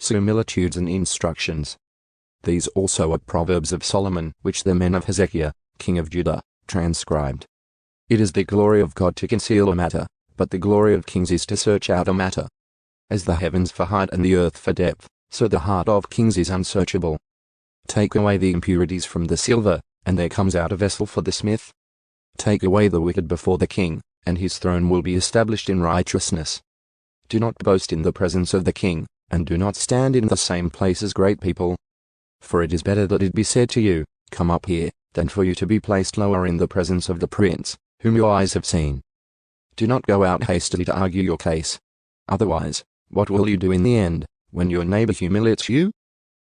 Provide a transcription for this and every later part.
Similitudes and Instructions. These also are Proverbs of Solomon, which the men of Hezekiah, king of Judah, transcribed. It is the glory of God to conceal a matter, but the glory of kings is to search out a matter. As the heavens for height and the earth for depth, so the heart of kings is unsearchable. Take away the impurities from the silver, and there comes out a vessel for the smith. Take away the wicked before the king, and his throne will be established in righteousness. Do not boast in the presence of the king, and do not stand in the same place as great people. For it is better that it be said to you, "Come up here," than for you to be placed lower in the presence of the prince, whom your eyes have seen. Do not go out hastily to argue your case. Otherwise, what will you do in the end, when your neighbor humiliates you?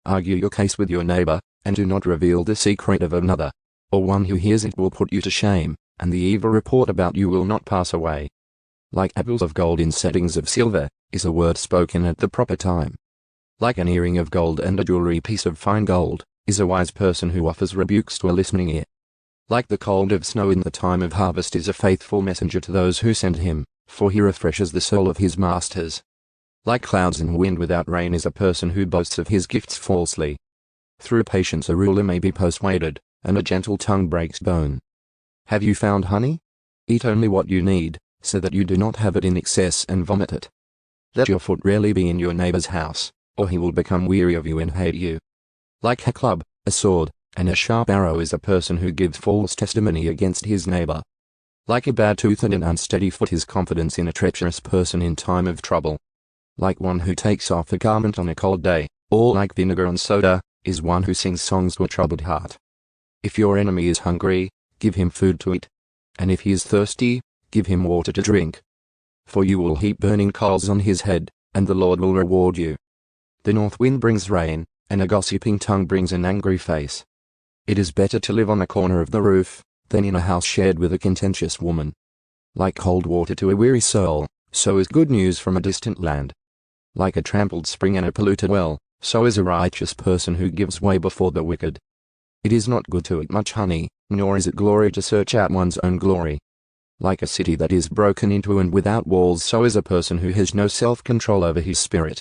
Argue your case with your neighbor, and do not reveal the secret of another, or one who hears it will put you to shame, and the evil report about you will not pass away. Like apples of gold in settings of silver, is a word spoken at the proper time. Like an earring of gold and a jewelry piece of fine gold, is a wise person who offers rebukes to a listening ear. Like the cold of snow in the time of harvest is a faithful messenger to those who send him, for he refreshes the soul of his masters. Like clouds and wind without rain is a person who boasts of his gifts falsely. Through patience a ruler may be persuaded, and a gentle tongue breaks bone. Have you found honey? Eat only what you need, so that you do not have it in excess and vomit it. Let your foot rarely be in your neighbor's house, or he will become weary of you and hate you. Like a club, a sword, and a sharp arrow is a person who gives false testimony against his neighbor. Like a bad tooth and an unsteady foot is confidence in a treacherous person in time of trouble. Like one who takes off a garment on a cold day, or like vinegar on soda, is one who sings songs to a troubled heart. If your enemy is hungry, give him food to eat. And if he is thirsty, give him water to drink. For you will heap burning coals on his head, and the Lord will reward you. The north wind brings rain, and a gossiping tongue brings an angry face. It is better to live on a corner of the roof, than in a house shared with a contentious woman. Like cold water to a weary soul, so is good news from a distant land. Like a trampled spring and a polluted well, so is a righteous person who gives way before the wicked. It is not good to eat much honey, nor is it glory to search out one's own glory. Like a city that is broken into and without walls, so is a person who has no self-control over his spirit.